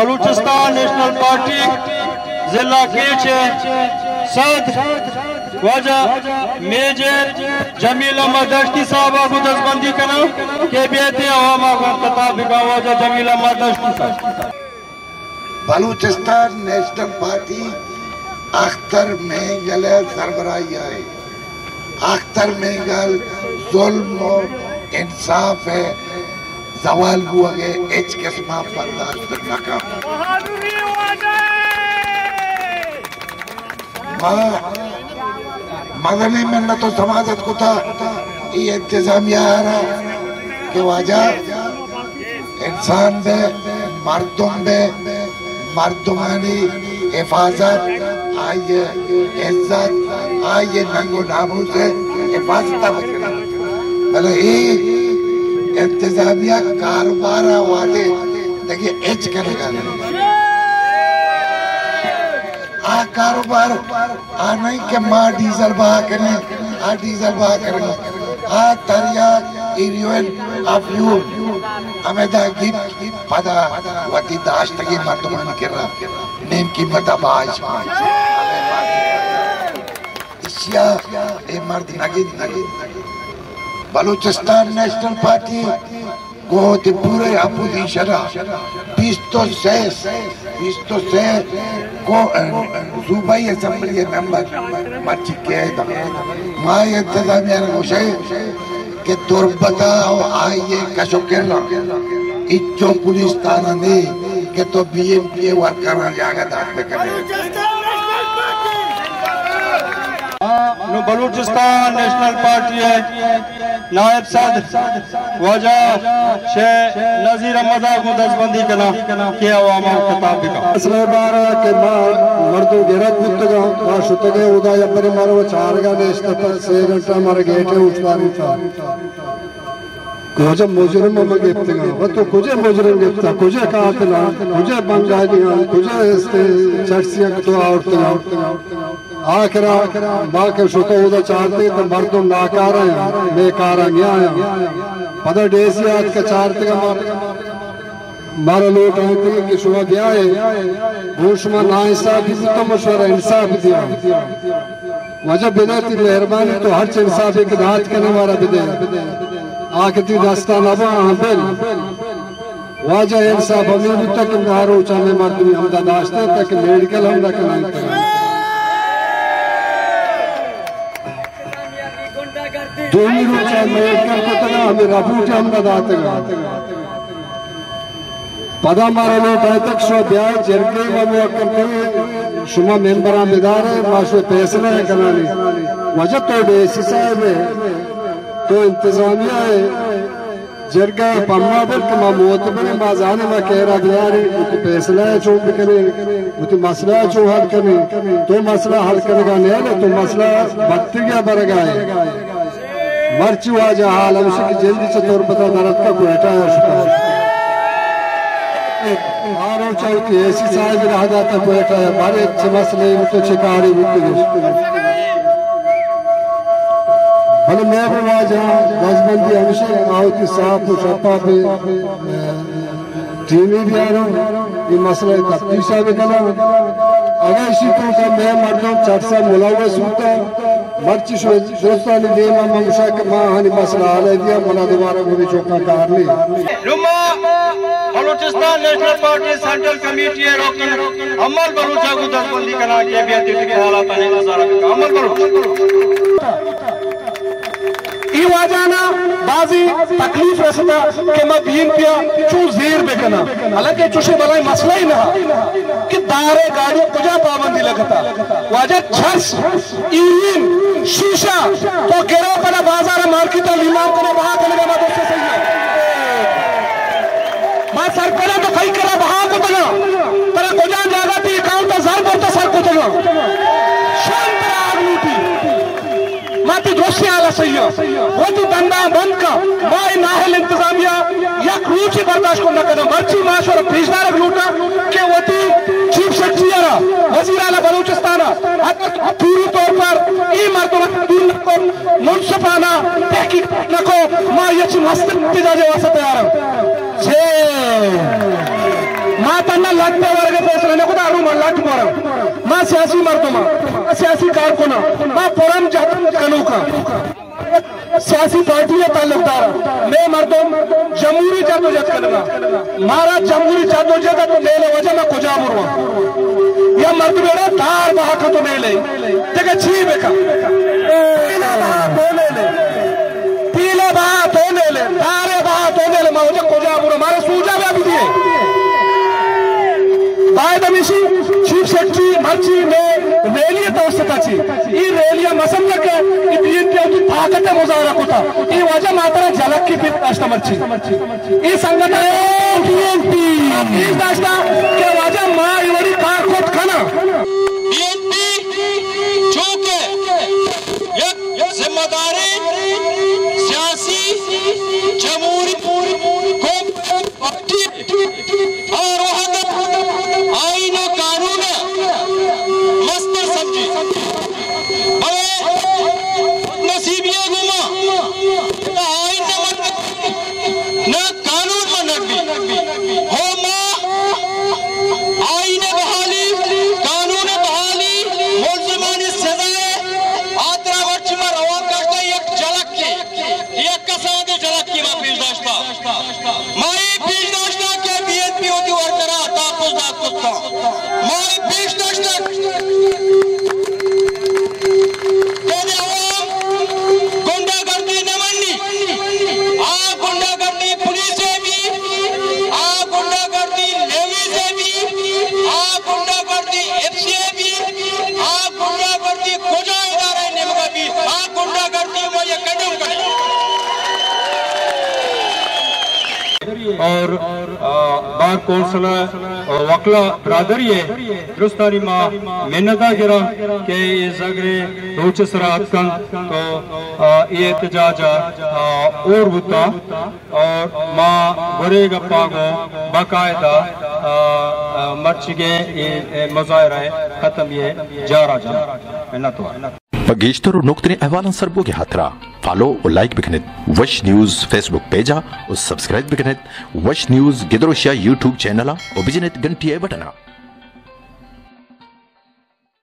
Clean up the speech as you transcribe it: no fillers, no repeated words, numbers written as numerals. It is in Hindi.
बलूचिस्तान नेशनल पार्टी जिला के सद वजह मेजर जमील अहमद दश्ती साहब को दस्तबंदी करना के बेहते अवामा का मुताबिक वजह जमील अहमद दश्ती साहब। बलूचिस्तान नेशनल पार्टी अख्तर मेंगल सरबराही है। अख्तर मेंगल जुल्म और इंसाफ है सवाल हुआ के एच किस्म बर्दाश्त न मदनी मिन्नत समाजत को था ये इंतजामिया आ रहा कि वजह इंसान बे मर्दुम बे मर्दुमानी हिफाजत आइए इज्जत आइए नंगो नामू से हिफाजत मतलब ये इंतजामिया कारोबार वादे देखिए एच करेगा आ कारोबार आ नहीं के माँ डीजल बहा करें आ डीजल बहा करें आ तरिया इरियन अफ्यूल अमेदा की पदा वती दाश्त की मर्दमान कर रहा नेम की मताबाज इशिया ए मर्द नगिन बलूचिस्तान नेशनल पार्टी को ते पूरे अपोजिशन पिस्तो से को सूबाई असेंबली मेंबर मच्ची के मां इंतजामिया ने के तुरबता आइए कशो करना इच्छो पुलिस थाना ने के तो बीएमपी वर्कर जागा दाख में करने बलूचिस्तान नेशनल पार्टी है नायब सदर वजह शेख नजीर अहमद को दस्तबंदी करना के अवामा मुताबिक असले बारा के मर्दों गिरत मुत्तगा वाशुतगे उदय अपने मारो चारगा नेश पर से घंटा मारे गेटे उठवारी था कुछ मुजरिम मगेप्तगा वो तो कुछ मुजरिम गेप्ता कुछ कातला कुछ बंगालियां कुछ चर्चियां तो औरतें आखिरा बाकी शुतो उदा चारते तो मर्दों नाकार हैं बेकार गया पता डेसी आज का चारते का मारा लोट आते कि शुभ गया है भूषमा ना इंसाफ भी तो मशवरा इंसाफ दिया वजह बिदती मेहरबानी तो हर इंसाफ एक रात करने वाला बिदे आखिरी रास्ता नबा बिल वजह इंसाफ अमीर तक नारो चाहे मर्द में हमदा दाश्ते तक मेडिकल हम रखना दोनों रोचा मेडिकल को तगा हमें राबू जामना दातेगा पदा मारा लोट आए तक शो ब्याह जरके व मुअक्कल करे शुमा मेंबरा बेदार है माशो फैसला है कराने वजह तो डेसी साहब है तो इंतजामिया है जरगा पम्मा बिल के मामूत बने बाजाने में कह रहा बिहार है तो फैसला है जो बिकने तो मसला है जो हल करने तो मसला हल करेगा नहीं तो मसला बत्तिया बरगा है मर्ची वाजा हाल हमसे की जल्दी से तौर पता दरद का कोयटा है उसका आरो चलती ऐसी साइज रह जाता कोयटा है बारे मसले तो चिकारी भले मैं भी वाजा दसबंदी हमसे आवती साफ तो शपा पे टीवी भी आ रहा ये मसला तफ्तीशा भी करना अगर इसी तरह का मैं मर्दों चर्चा मुलावा सूता मर्ची दोस्ता ने दे मां मुशा के मां हनी मसला आले दिया मला दोबारा मुझे चौका कार ली रुमा Balochistan national party central committee है रोकन अमल बलूचा को दस्तबंदी करना के बेहतर के हालात ने नजारा अमल बलूच ई वाजाना बाजी तकलीफ रसता के मैं बीन पिया चू जेर बेकना हालांकि चुशे बलाई मसला ही ना कि दारे गाड़ी कुजा पाबंदी लगता वाजा छस ईन शीशा तो गिरा पड़ा बाजार मार्केट इमाम को बहा करने का दोस्त सही है बात सर पहले तो कई करा बहा को तना तेरा कुजा जागा थी अकाउंट सर को तो सर को तना शांत आग लूटी माती दोस्ती आला सही है वो तो दंदा बंद का माई नाहल इंतजामिया या क्रूची बर्दाश्त को न करना मर्ची माश और पेशदार लूटा के वो चीफ सेक्रेटरी वजीर आला बलूचिस्तान पूरी तौर पर ई मर्तबा दूर को मुनसफाना तहकीक न को मां ये मस्त तिजाजे वास्ते तैयार है हाँ तन्ना लाख पे वर्ग फैसला ने खुदा आरू लाख पोरम मां सियासी मर्दमा सियासी कारकुना मां पोरम कनूका सियासी पार्टी है ताल्लुकदार मैं मर्दम जमहूरी जदोजहद करना मारा जमहूरी जदोजहद तो ले वजह मैं कुजा मुरवा या मर्द बेड़ा धार बहा तो नहीं ले देखा छी बेका पीला बहा तो नहीं ले धारे बहा तो नहीं ले मैं कुजा मुरवा मारा सूजा भी अभी दिए बायदमिशी चीफ सेक्रेटरी मर्ची में रैली तवसताची ई रैलिया मसम के ई बीएनपी की ताकत मुजाहरा कोता ई वजह मात्रा झलक की फिर राष्ट्र मर्ची ई संगठन बीएनपी इस राष्ट्र के वजह मां इवरी ताकत खाना बीएनपी जो के एक जिम्मेदारी सियासी जमहूरी को पार्टी और आईन कानून मस्तर सब्जी नसीबिया गुमा आईन न कानून मनकबी हो आईन बहाली कानून बहाली मुल्जिमानी सजाए आतरा वर्ष में रवा करता एक झलक की एक कसां के झलक की मैं पेश दाश्ता माई पेश दाश्ता के बीएनपी होती वर्करा ताकुस दाकुस्ता माई पेश दाश्ता तेरे आवाम गुंडागर्दी न मननी आ गुंडागर्दी पुलिस से भी आ गुंडागर्दी नेवी से भी आ गुंडागर्दी एफसी भी आ गुंडागर्दी खोजा इदारा नेमका भी आ गुंडागर्दी मुझे कदम करे और बार कौंसलर वकला बरादरी है दुरुस्तानी माँ मेहनता गिरा के ये जगरे रोच सराहत कन तो ये एहतजाज और होता और माँ बड़े गप्पा को बाकायदा मर्चिगे मुजाहरा खत्म ये जा मेहनत गेश्तर और नुक्तने अहवालन सरबोगे हाथरा फॉलो और लाइक बिकनेत वश न्यूज़ फेसबुक पेजा और सब्सक्राइब बिकनेत वश न्यूज़ गिदरोशिया यूट्यूब चैनल और बिजनेत घंटी बटना।